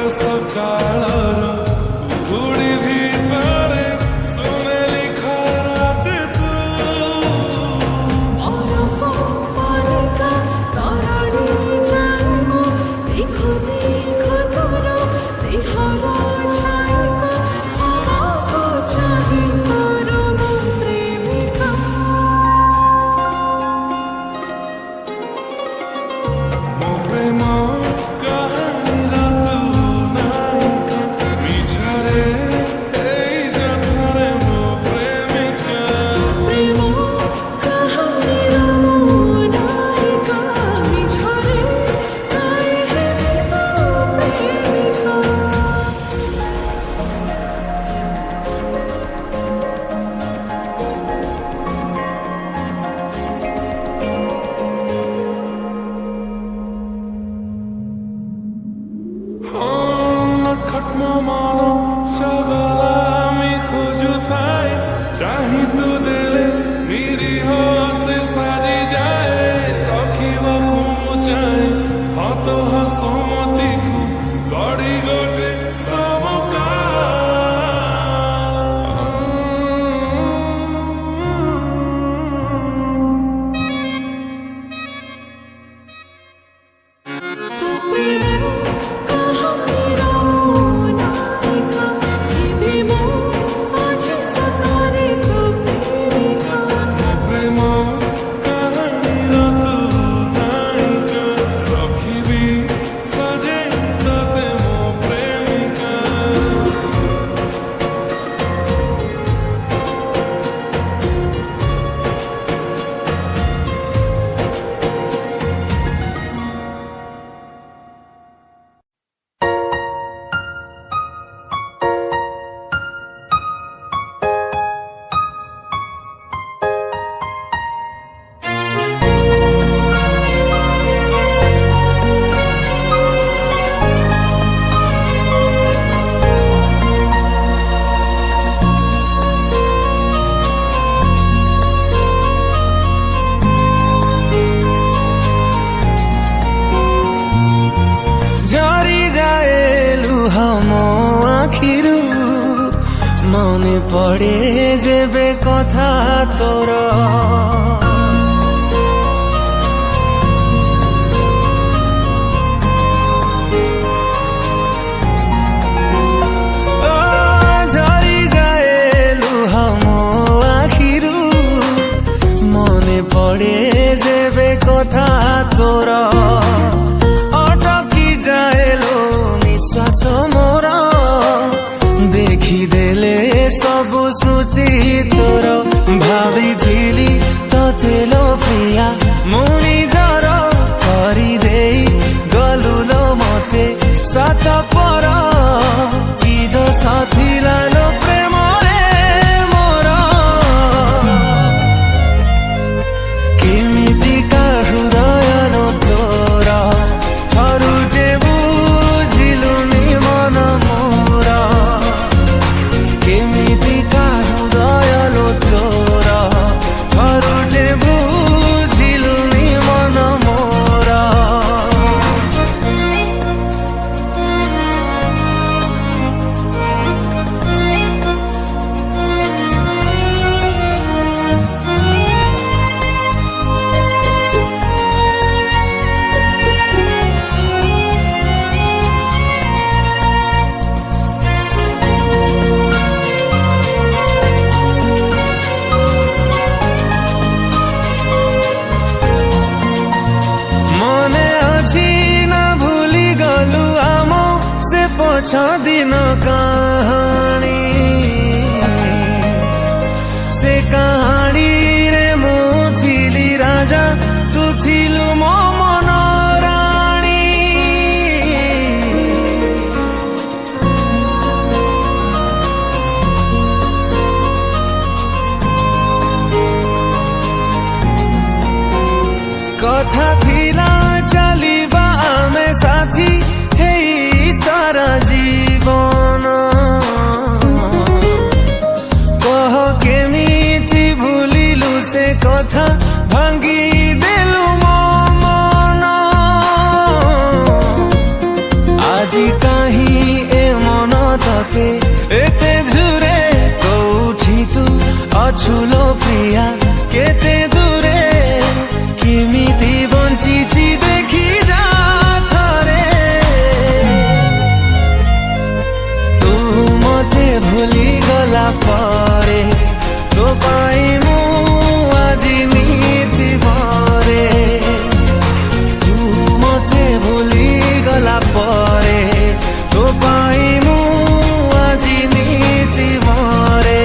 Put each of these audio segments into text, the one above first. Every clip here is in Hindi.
ସକାଳର କୁହୁଡ଼ି ଭିତରେ ସୁନେଲି ଖରାଟେ ତୁ ମୋ ପ୍ରେମ କାହାଣୀର ତୁ ନାୟିକା ମିଛରେ ଏଇ ଯାତ୍ରାରେ ମୋ ପ୍ରେମିକା নটখট মন চগলা আমি খোঁজুথাই চাহি তু দেলে নিরীহ সে সাজি যায় রখিবাকু মু চাহে হত হসমতিকু গড়ি গোটে সমকা প্রেম কাহাণীর তু নায়িকা রখিবি সাজে তোতে মো প্রেমিকা ঝরি যায় লুহ ମୋ ଆଖିରୁ ମନେ ପଡ଼େ ଯେବେ କଥା ତୋର ঝରି যায় ଲୁହ ମୋ ଆଖିରୁ ମନେ ପଡ଼େ ଯେବେ କଥା ତୋର ଅଟକି ଯାଏଲୋ ନିଶ୍ୱାସ ମୋର ଦେଖିଦେଲେ ସବୁ ସ୍ମୃତି ତୋର ଭାବିଥିଲି ତତେ ଲୋ ପ୍ରିୟା ମୁଁ ନିଜର କରିଦେଇ ଗଲୁ ଲୋ ମତେ ସତ ପର କି ଦୋଷ ଥିଲା ଲୋ ପ୍ରେମରେ ମୋର କେମିତିକା ହୃଦୟ ଲୋ ତୋର ଥରୁଟେ ବୁଝିଲୁନି ମନ ମୋର କେମିତିକା ହୃଦୟ ଲୋ ତୋର ଥରୁଟେ ବୁଝିଲୁନି ମନ ମୋର ମନେ ଅଛି ନା ଭୁଲି ଗଲୁ ଆମ ସେ ପଛ ଦିନ କାହାଣୀ ସେ କାହାଣୀରେ ମୁଁ ଥିଲି ରାଜା ତୁ ଥିଲୁ ମୋ ମନ ରାଣୀ କଥା ଥିଲା ଚାଲିବା ଆମେ ସାଥୀ ହେଇ ସାରା ଜୀବନ କହ କେମିତି ପ୍ରିୟା କେତେ ଦୂରେ କେମିତି ବଞ୍ଚିଛି ଦେଖି ଯା ଥରେ ତୁ ମତେ ଭୁଲିଗଲା ପରେ ତୋ ପାଇଁ ମୁଁ ଆଜି ନିଥିବରେ ତୁ ମତେ ଭୁଲିଗଲା ପରେ ତୋ ପାଇଁ ମୁଁ ଆଜି ନିଥିବରେ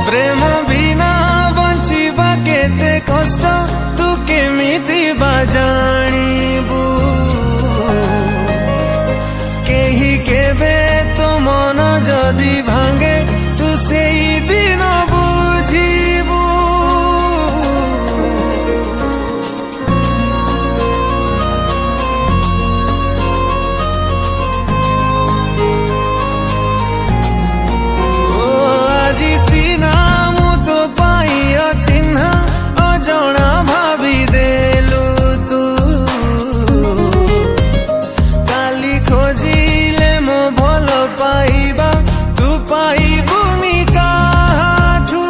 प्रेम बिना बंचिबा केते कष्ट तू केमिति बाजाणीबू केही केबे तो मन जदि भांगे तू सेई दिन बुझीबू ओ आजी सीना चिन्ह अजणा भावी देलु तू काली खोजिले मो भल पाइबा तू पाइबुनी काठू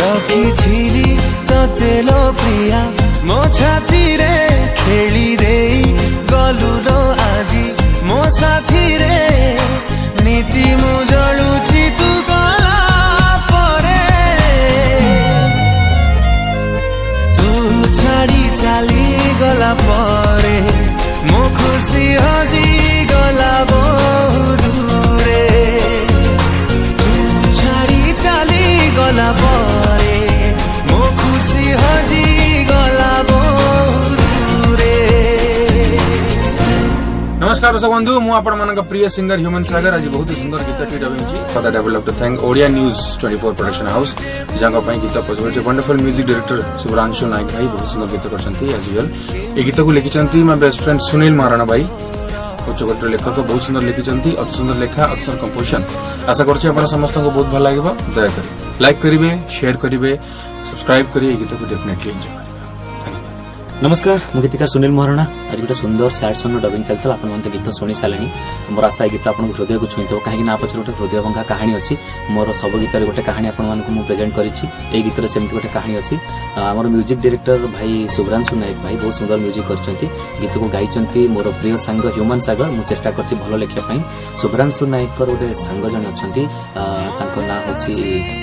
रखिथिली तते लो प्रिया मो छाती रे खेली देई गलु लो आजी मो साथी रे नीति मु जलुची तू चाली गला परे मो खुशी हजी गला बहुत दूरे तू छाड़ी चाली गला परे मो खुशी हजी गला बहुत दूरे। नमस्कार दर्शक बंधु मु आपण मानक प्रिय सिंगर ह्यूमन सागर आज बहुत सुंदर गीत टी dubbing for that I would love to thank Odia news 24 production house जहां पई गीत पसंद wonderful music director Shubhranshu Nayak भाई बहुत सुंदर गीत करछंती एज यूजुअल ए गीत को लिखिछंती my best friend Sunil Maharana भाई उच्चकोटीर लेखक बहुत सुंदर लिखिछंती अति सुंदर लेखा अति सुंदर कंपोजिशन आशा करछि आपण समस्त को बहुत भल लागिबो दया करी लाइक करिवे शेयर करिवे सब्सक्राइब करिवे ए गीत को डेफिनेटली एंजॉय करिवे। नमस्कार मु गीतकार सुनील महाराणा आज गोटे सुंदर सैड सॉन्ग डबिंग चलता आप गीत शुणी सारे मोर आशा ए गीत आप हृदय को छुईथ कहीं पचर गोटे हृदय भंगा कहानी अच्छी मोर सब गीत गोटे कहानी आपको प्रेजेंट करी गीत सेमती गोटे कहानी अच्छी आमर म्यूजिक डायरेक्टर भाई शुभ्रांशु नायक भाई बहुत सुंदर म्यूजिक कर गीत को गाई मोर प्रिय सांग ह्यूमन सागर मुझे चेष्टा कर भल लिखापी शुभ्रांशु नायक गोटे सांग जन अच्छा ना हूँ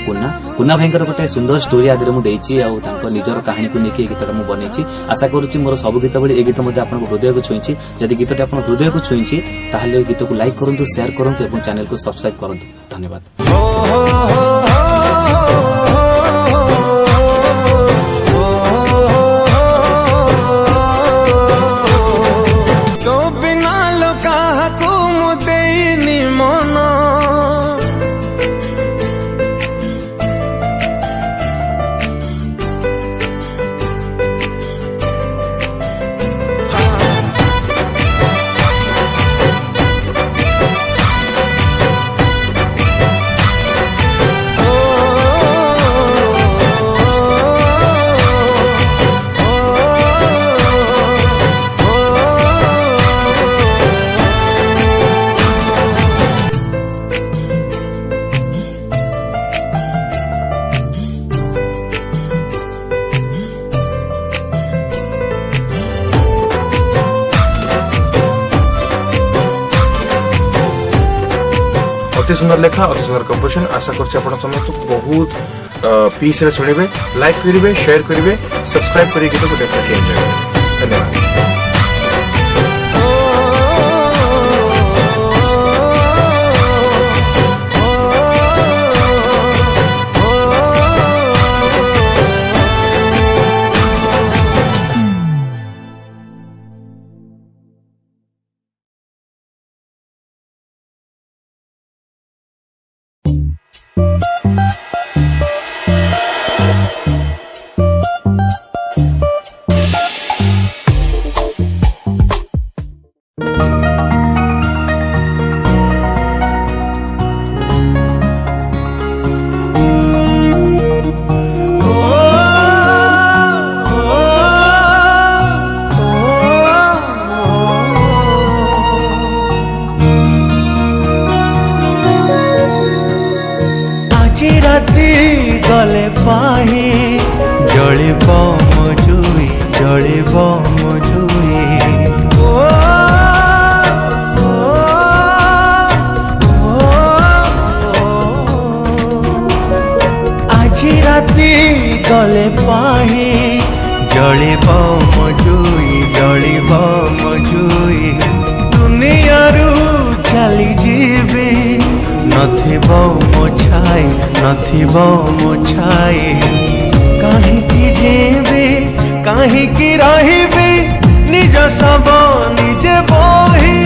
कुना कुना भाई गोटे सुंदर स्टोरी आदि मुझे निजर कहानी को लेकिन गीत मुझे बनई आशा करुच्ची मोर सब गीत भली ए गीत आप हृदय को छुई जदि गीत आप हृदय को छुई ताहले गीत को लाइक करूँ शेयर करूँ और चैनल को सब्सक्राइब करूँ। धन्यवाद। अति सुंदर लेखा अति सुंदर कंपोजिशन आशा करछि आपण समस्त बहुत पीस रे सुनिबे लाइक करिवे शेयर करिवे सब्सक्राइब करिवे गीत को डेफिनेटली एंजॉय करिवे। धन्यवाद। गले पाहे जलिब मो जुई जलिब मो जुई ओ, ओ, ओ, আজি राती गले पाहे जलिब मो जुई जलिब मो जुई दुनियारू चली जीवी नथिब मो छाई नथिब मो छाई काहीकि जीवी काहीकि रहिबी निज सब निजे बही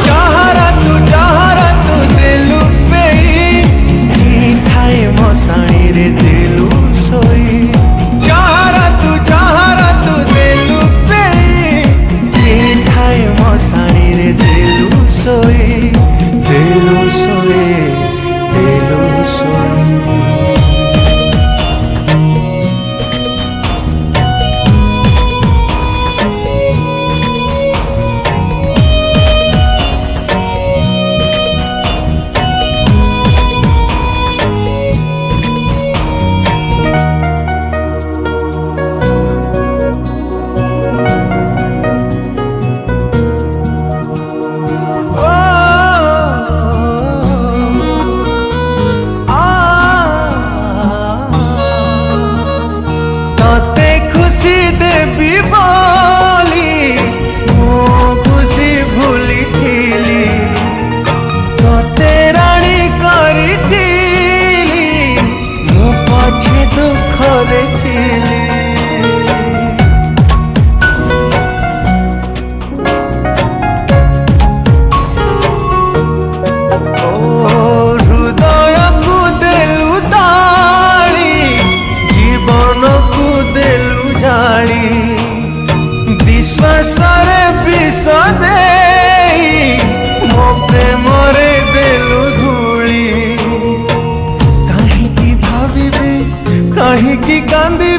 जहारा तू दिलु पेई जी ठाए मसाणी रे दिलु सोई जहारा तू दिलु पेई जी ठाए मसाणी रे दिलु सोई दिलु सोई दिलु सोई खुशी देवी बोली मो खुशी भूली थीली तोते राणी करी थीली मो पछे दुख रे थीली ओ हृदय को देलु ताली जीवन को देलु विश्वास विष दे मो प्रेम देलु धूली कहीं भावी कहीं कांदी